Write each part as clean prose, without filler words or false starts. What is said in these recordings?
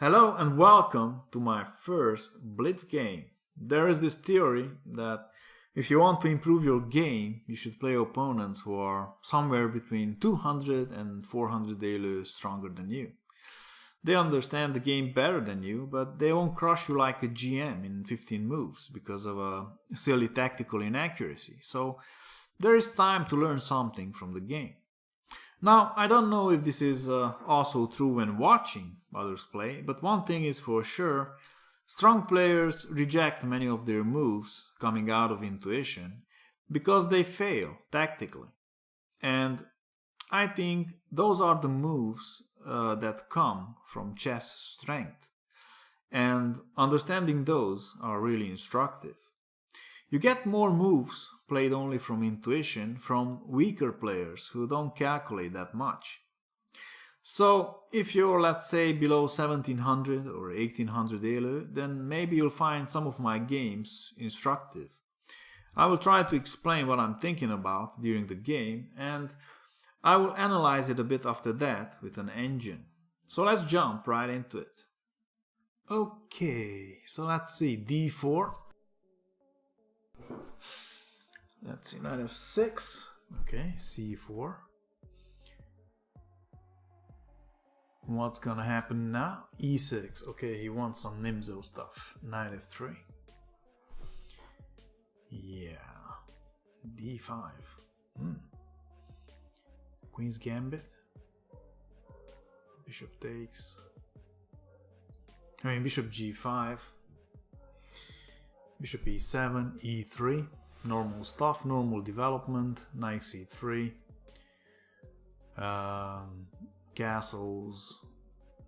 Hello and welcome to my first Blitz game. There is this theory that if you want to improve your game, you should play opponents who are somewhere between 200 and 400 elo stronger than you. They understand the game better than you, but they won't crush you like a GM in 15 moves because of a silly tactical inaccuracy. So there is time to learn something from the game. Now, I don't know if this is also true when watching others play, but one thing is for sure, strong players reject many of their moves coming out of intuition because they fail tactically. And I think those are the moves that come from chess strength. And understanding those are really instructive. You get more moves played only from intuition from weaker players who don't calculate that much. So if you're, let's say, below 1700 or 1800 elo, then maybe you'll find some of my games instructive. I will try to explain what I'm thinking about during the game, and I will analyze it a bit after that with an engine. So let's jump right into it. Okay, so let's see, d4. Let's see, knight f6. Okay, c4. What's gonna happen now? e6. Okay, he wants some Nimzo stuff. Knight f3. Yeah. d5. Queen's Gambit. Bishop takes. Bishop g5. Bishop e7, e3. Normal stuff, normal development. Knight c3. Castles.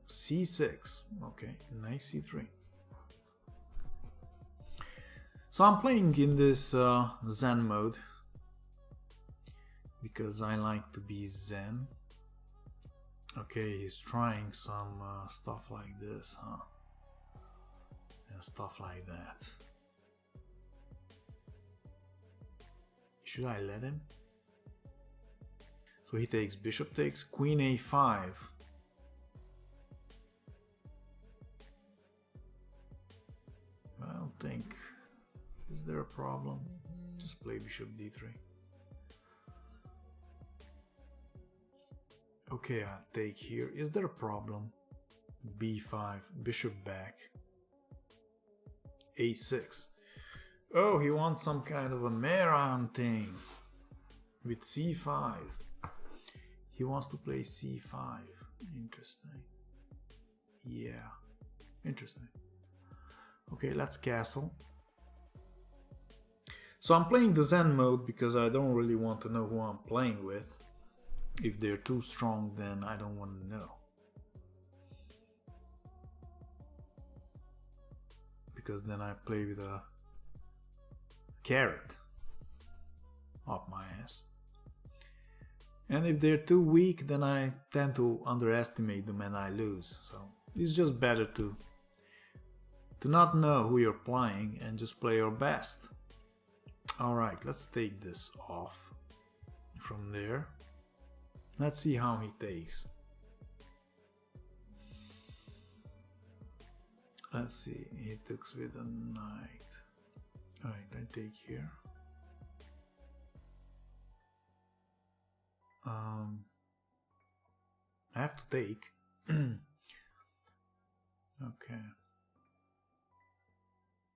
c6. Okay, knight c3. So I'm playing in this Zen mode because I like to be Zen. Okay, he's trying some stuff like this, huh? And stuff like that. Should I let him? So he takes, bishop takes, queen a5. I don't think... Is there a problem? Just play bishop d3. Okay, I take here. Is there a problem? b5, bishop back. a6. Oh, he wants some kind of a Meran thing with c5. He wants to play c5. Interesting. Yeah, interesting. Okay, let's castle. So I'm playing the Zen mode because I don't really want to know who I'm playing with. If they're too strong, then I don't want to know. Because then I play with a carrot up my ass. And if they're too weak, then I tend to underestimate them and I lose. So it's just better to not know who you're playing and just play your best. Alright, let's take this off from there. Let's see how he takes. Let's see, he takes with a knight. Alright, I take here. I have to take. Okay.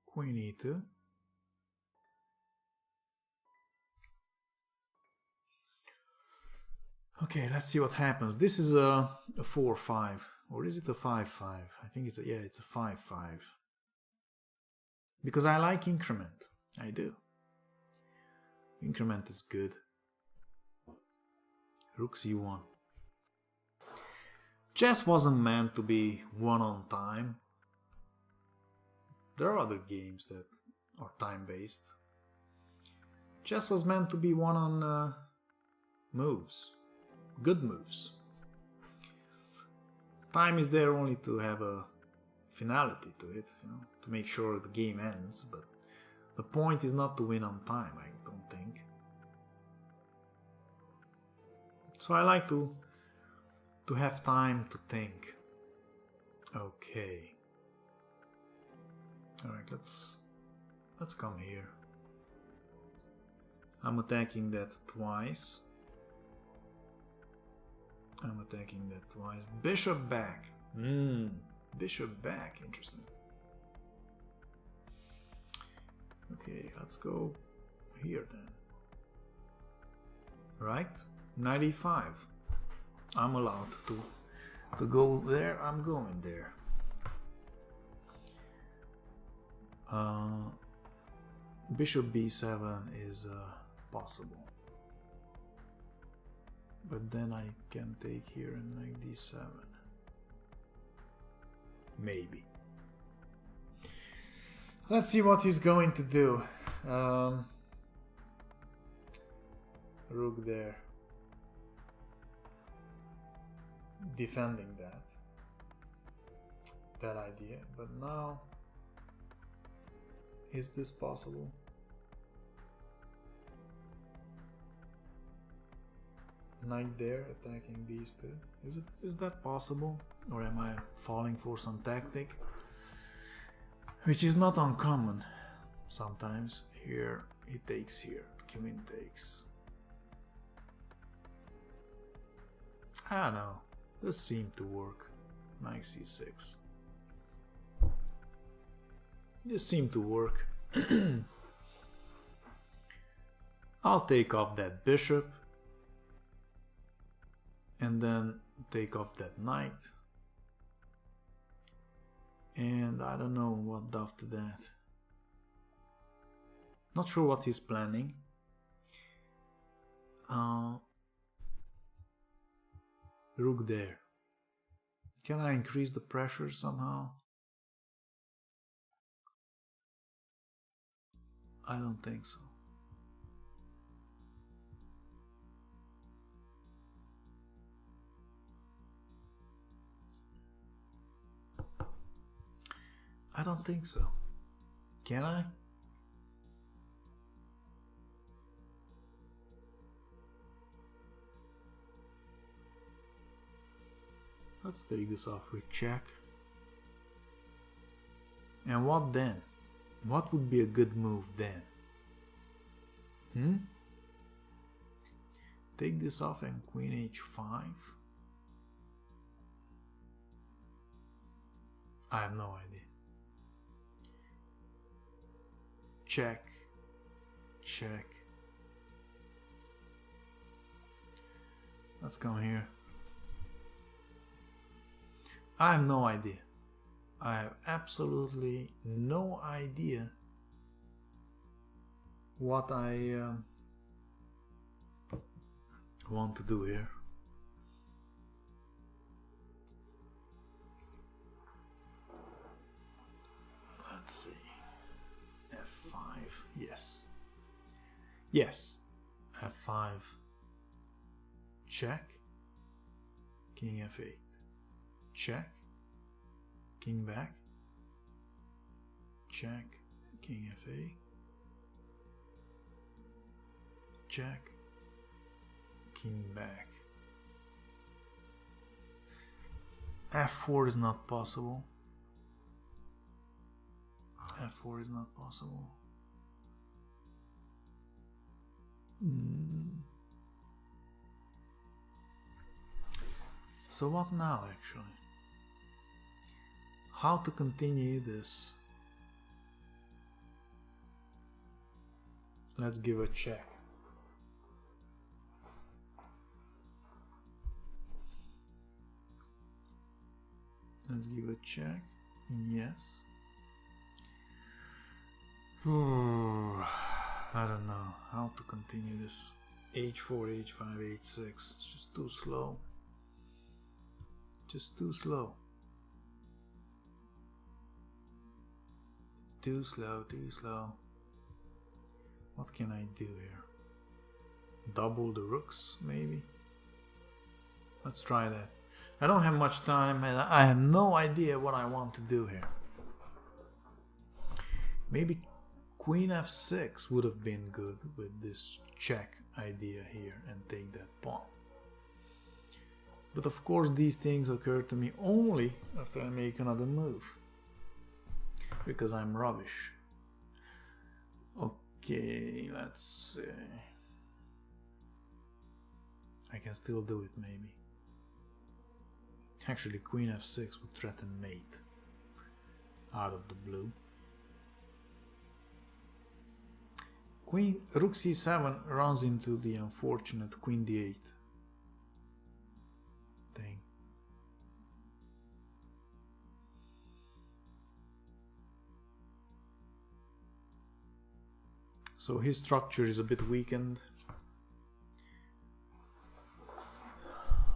Queen e2. Okay, let's see what happens. This is a 4-5, or is it a 5-5? I think it's a, yeah, it's a 5-5. Because I like increment. I do. Increment is good. Rook c1. Chess wasn't meant to be won on time. There are other games that are time-based. Chess was meant to be won on moves. Good moves. Time is there only to have a finality to it, you know, to make sure the game ends, but the point is not to win on time, I don't think. So I like to have time to think. Okay. Alright, let's come here. I'm attacking that twice. Bishop back. Bishop back. Interesting. Okay, let's go here then. Right? 95. I'm allowed to go there. I'm going there. Bishop b7 is possible. But then I can take here and knight d7. Maybe. Let's see what he's going to do. Rook there. Defending that idea. But now, is this possible? Knight there, attacking these two. Is that possible? Or am I falling for some tactic? Which is not uncommon. Sometimes here he takes here. Queen takes. I don't know. This seemed to work. Knight c6. This seemed to work. I'll take off that bishop. And then take off that knight. And I don't know what after that. Not sure what he's planning. Rook there. Can I increase the pressure somehow? I don't think so. I don't think so. Can I? Let's take this off with check. And what then? What would be a good move then? Take this off and queen h5? I have no idea. Check. Check. Let's come here. I have no idea. I have absolutely no idea what I want to do here. Let's see. F5. Yes. Yes. F5. Check. King F8. Check. King back. Check. King F8. Check. King back. F4 is not possible. F4 is not possible. So what now, actually? How to continue this? Let's give a check. Let's give a check. Yes. I don't know how to continue this. H4, H5, H6. It's just too slow. Just too slow. Too slow, too slow. What can I do here? Double the rooks, maybe? Let's try that. I don't have much time and I have no idea what I want to do here. Maybe Queen F6 would have been good with this check idea here and take that pawn. But of course these things occur to me only after I make another move. Because I'm rubbish. Okay, let's see. I can still do it maybe. Actually, Queen f6 would threaten mate. Out of the blue. Rook c7 runs into the unfortunate Queen d8 thing. So his structure is a bit weakened.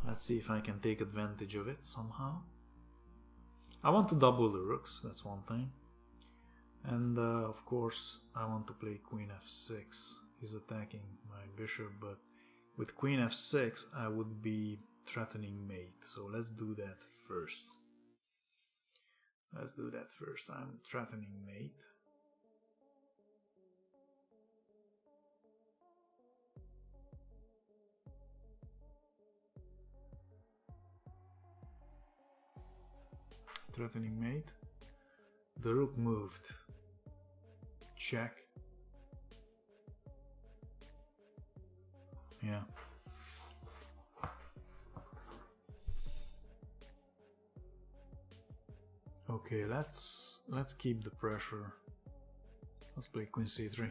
Let's see if I can take advantage of it somehow. I want to double the rooks, that's one thing. And of course I want to play Queen f6. He's attacking my bishop, but with Queen f6 I would be threatening mate. So let's do that first. Let's do that first. I'm threatening mate. Threatening mate. The rook moved. Check. Yeah. Okay, let's keep the pressure. Let's play Queen c3.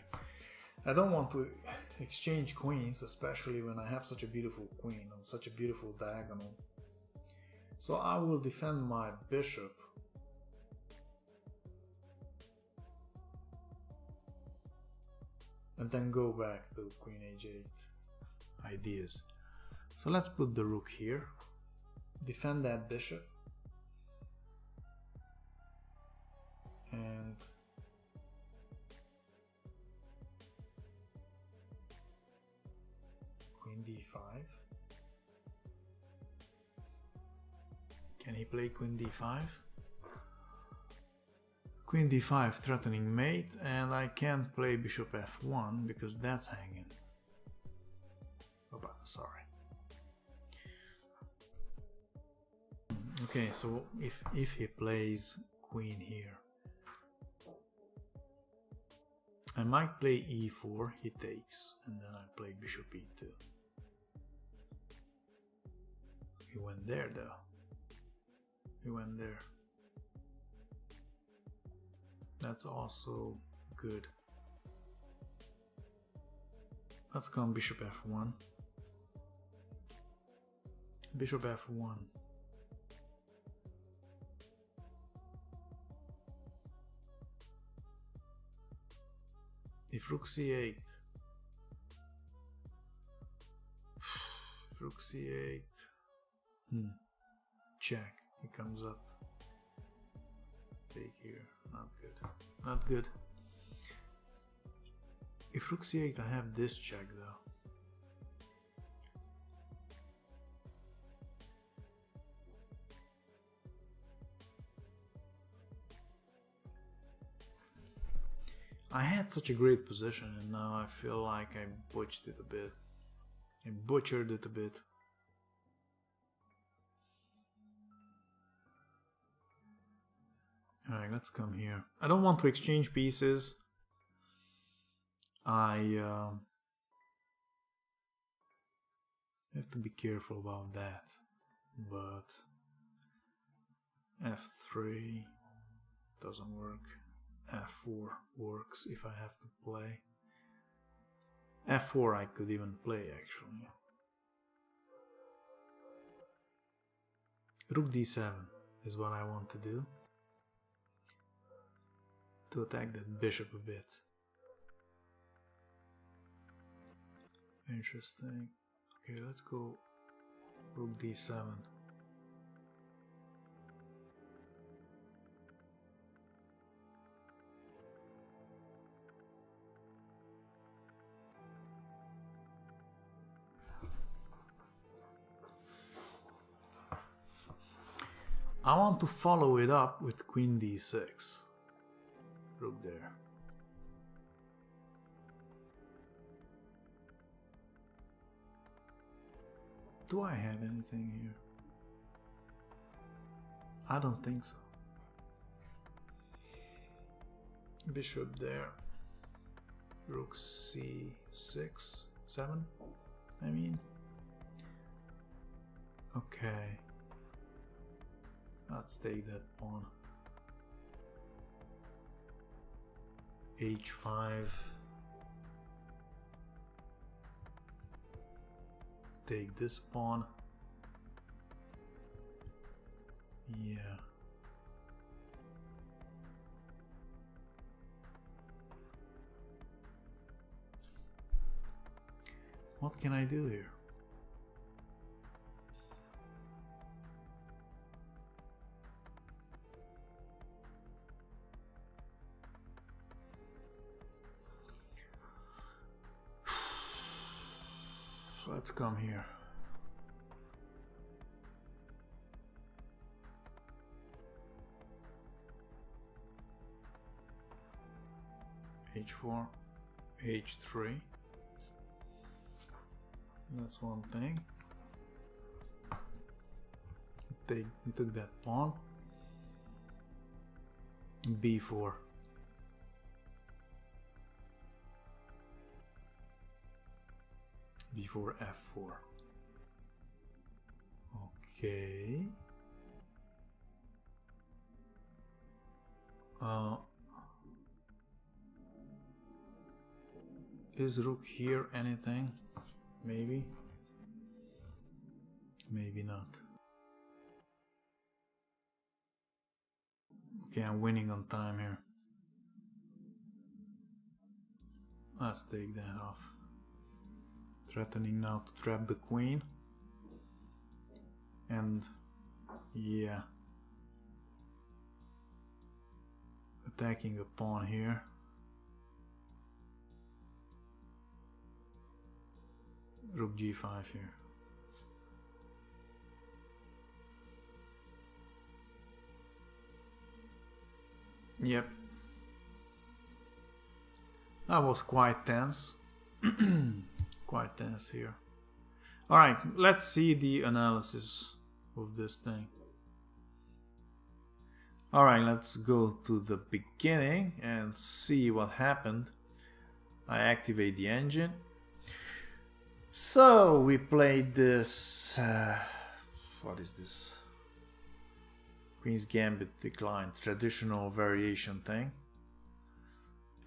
I don't want to exchange queens, especially when I have such a beautiful queen on such a beautiful diagonal. So I will defend my bishop. And then go back to Queen h8 ideas. So let's put the rook here. Defend that bishop. And Queen d5. Can he play Queen d5? Queen d5 threatening mate, and I can't play Bishop f1 because that's hanging. Oh, sorry. Okay, so if he plays Queen here, I might play e4, he takes, and then I play Bishop e2. He went there though. He went there. That's also good. Let's come Bishop f1. Bishop f1. If Rook c8. If Rook c8. Check. He comes up. Take here. Not good. Not good. If Rook c8, I have this check though. I had such a great position and now I feel like I butchered it a bit. I butchered it a bit. Alright, let's come here. I don't want to exchange pieces. I have to be careful about that. But f3 doesn't work. f4 works if I have to play. f4 I could even play actually. Rook d7 is what I want to do. To attack that bishop a bit. Interesting. Okay, let's go Rook d7. I want to follow it up with Queen d6. Rook there. Do I have anything here? I don't think so. Bishop there. Rook c6, 7, I mean. Okay. Let's take that pawn. h5. Take this pawn. Yeah. What can I do here? Let's come here. h4, h3. That's one thing. He took that pawn. b4. b4, f4. Okay. Is rook here anything? Maybe. Maybe not. Okay, I'm winning on time here. Let's take that off. Threatening now to trap the queen. And yeah. Attacking a pawn here. Rook g5 here. Yep. That was quite tense. Quite tense here. Alright, let's see the analysis of this thing. Alright, let's go to the beginning and see what happened. I activate the engine. So we played this, what is this? Queen's Gambit declined, traditional variation thing.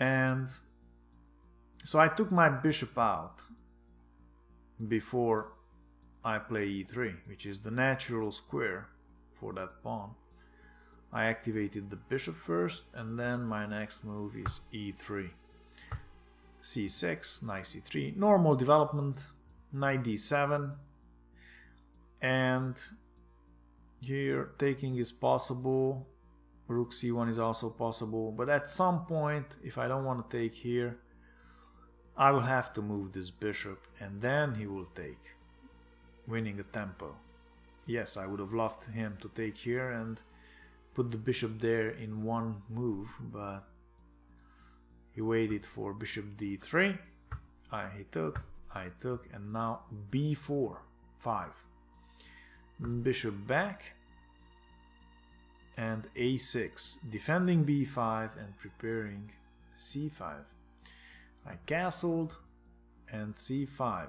And so I took my bishop out before I play e3, which is the natural square for that pawn. I activated the bishop first, and then my next move is e3. c6, knight c3, normal development, knight d7, and here taking is possible, rook c1 is also possible, but at some point, if I don't want to take here, I will have to move this bishop and then he will take, winning a tempo. Yes, I would have loved him to take here and put the bishop there in one move, but he waited for bishop d3, he took, I took, and now b4, 5. Bishop back, and a6, defending b5 and preparing c5. I castled, and c5.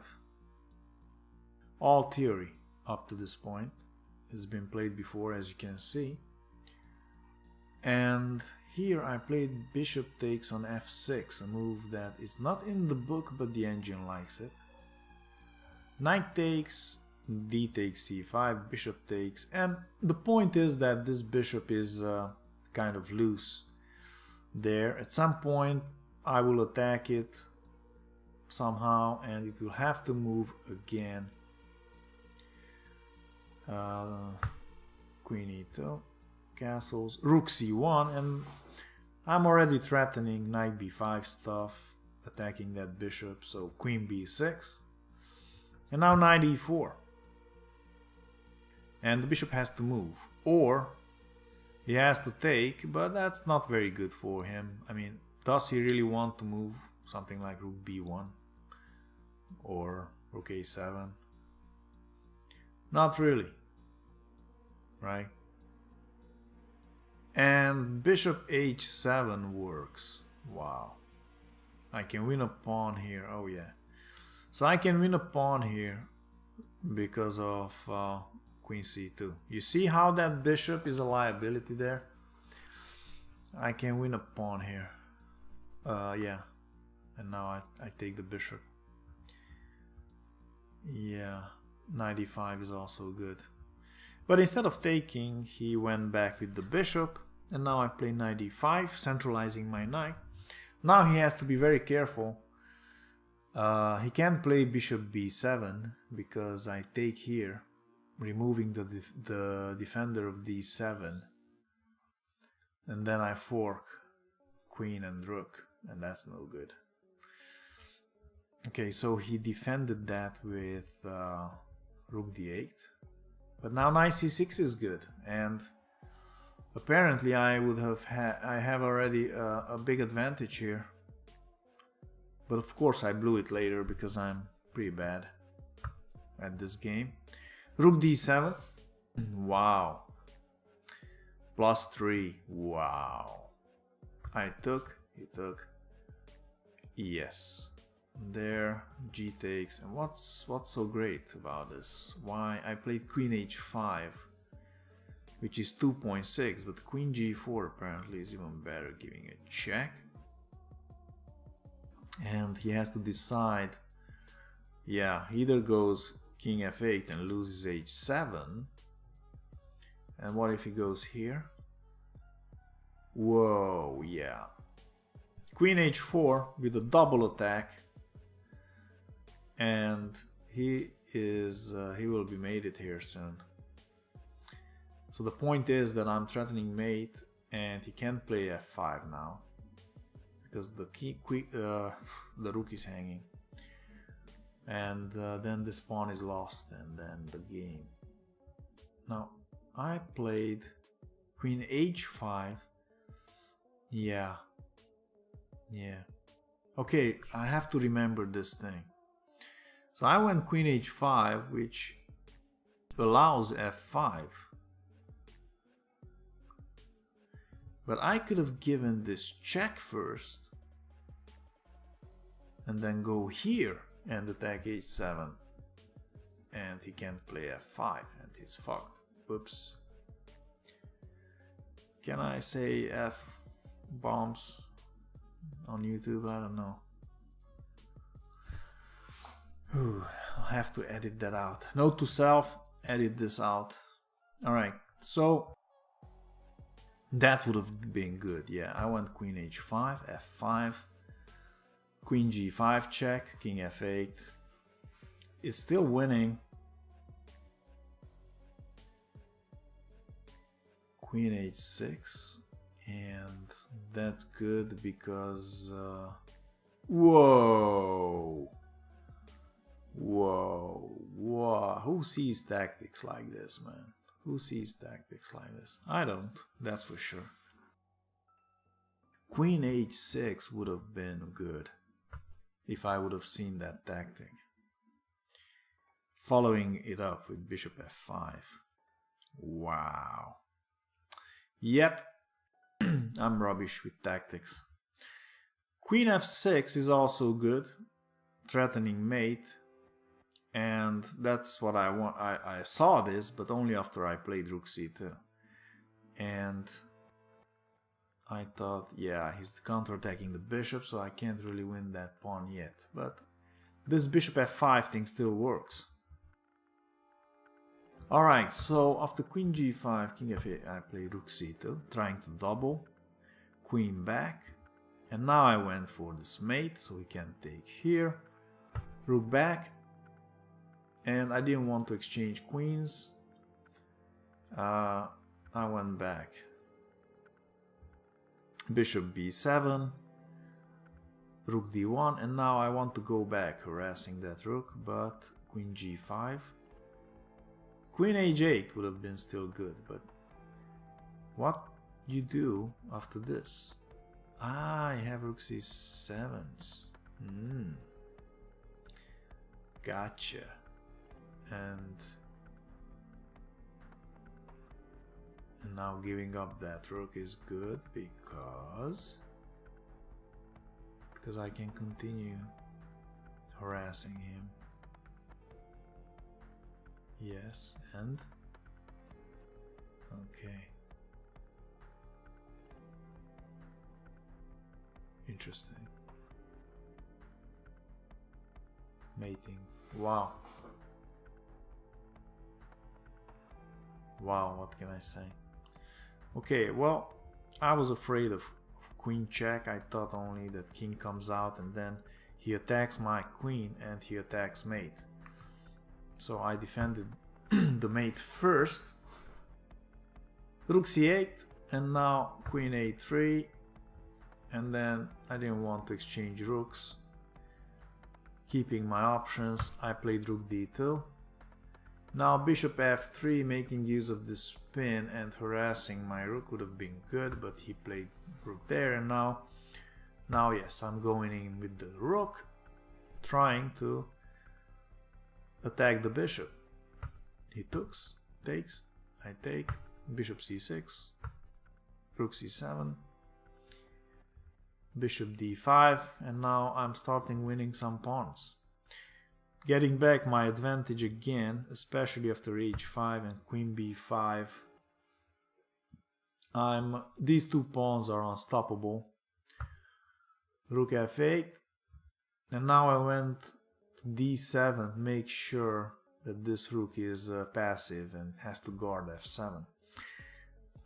All theory up to this point has been played before, as you can see. And here I played bishop takes on f6, a move that is not in the book, but the engine likes it. Knight takes, d takes c5, bishop takes, and the point is that this bishop is kind of loose there. At some point I will attack it somehow and it will have to move again. Queen e2, castles, rook c1, and I'm already threatening knight b5 stuff, attacking that bishop, so queen b6, and now knight e4. And the bishop has to move, or he has to take, but that's not very good for him. I mean, does he really want to move something like rook b1 or rook a7? Not really, right? And bishop h7 works. Wow. I can win a pawn here. Oh yeah. So I can win a pawn here because of queen c2. You see how that bishop is a liability there? I can win a pawn here. Yeah. And now I take the bishop. Yeah. Knight e5 is also good. But instead of taking, he went back with the bishop. And now I play knight e5, centralizing my knight. Now he has to be very careful. He can't play bishop b7 because I take here, removing the defender of d7. And then I fork queen and rook, and that's no good. Okay, so he defended that with rook d8. But now knight c6 is good, and apparently I have already a big advantage here. But of course I blew it later because I'm pretty bad at this game. Rook d7. Wow. +3. Wow. I took, he took. Yes. There, g takes. And what's so great about this? Why I played queen h5, which is 2.6, but queen g4 apparently is even better, giving a check. And he has to decide. Yeah, he either goes king f8 and loses h7. And what if he goes here? Whoa, yeah. Queen h4 with a double attack. And he will be mated here soon. So the point is that I'm threatening mate, and he can't play f5 now because the rook is hanging, and then this pawn is lost, and then the game. Now I played queen h5. Yeah. Okay, I have to remember this thing. So I went queen h5, which allows f5. But I could have given this check first and then go here and attack h7. And he can't play f5 and he's fucked. Oops. Can I say f-bombs on YouTube? I don't know. I'll have to edit that out. Note to self, edit this out. Alright, so that would have been good. Yeah, I went queen h5, f5, queen g5 check, king f8. It's still winning. Queen h6, and that's good because whoa, who sees tactics like this, man? Who sees tactics like this? I don't, that's for sure. Queen h6 would have been good if I would have seen that tactic. Following it up with bishop f5. Wow. Yep, I'm rubbish with tactics. Queen f6 is also good, threatening mate, and that's what I want. I saw this, but only after I played rook c2. And I thought, yeah, he's counterattacking the bishop, so I can't really win that pawn yet. But this bishop f5 thing still works. Alright, so after queen g5, king f8, I played rook c2, trying to double, queen back, and now I went for this mate, so we can take here, rook back, and I didn't want to exchange queens, I went back, bishop b7, rook d1, and now I want to go back, harassing that rook, but queen g5, queen h8 would have been still good, but what you do after this? Ah, I have rook c7s. Gotcha. And now giving up that rook is good because I can continue harassing him. Yes, and okay. Interesting. Mating. Wow. Wow, what can I say? Okay, well, I was afraid of queen check. I thought only that king comes out and then he attacks my queen and he attacks mate. So I defended the mate first. Rook c8 and now queen a3, and then I didn't want to exchange rooks. Keeping my options, I played rook d2. Now bishop f3, making use of the spin and harassing my rook would have been good, but he played rook there, and now yes, I'm going in with the rook, trying to attack the bishop. He takes, I take, bishop c6, rook c7, bishop d5, and now I'm starting winning some pawns. Getting back my advantage again, especially after h5 and queen b5. These two pawns are unstoppable. Rook f8, and now I went to d7, make sure that this rook is passive and has to guard f7.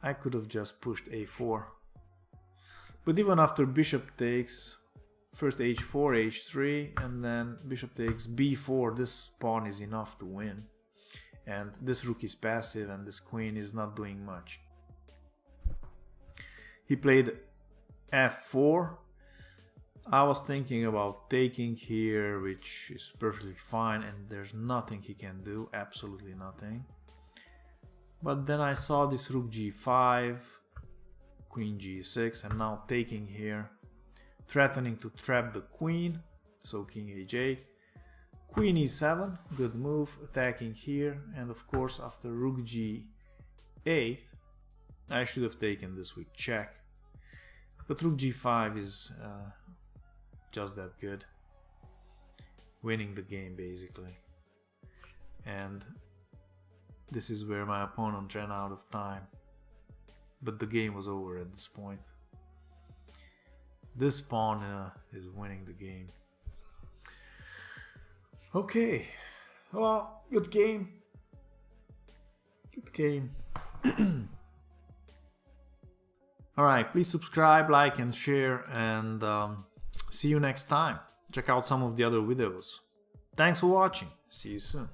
I could have just pushed a4. But even after bishop takes, first h4, h3, and then bishop takes b4, this pawn is enough to win. And this rook is passive and this queen is not doing much. He played f4. I was thinking about taking here, which is perfectly fine, and there's nothing he can do, absolutely nothing. But then I saw this rook g5, queen g6, and now taking here, threatening to trap the queen, so king h8, queen e7, good move, attacking here, and of course after rook g8, I should have taken this with check, but rook g5 is just that good, winning the game basically. And this is where my opponent ran out of time, but the game was over at this point. This pawn is winning the game. Okay, well, good game. Good game. Alright, please subscribe, like and share, and see you next time. Check out some of the other videos. Thanks for watching. See you soon.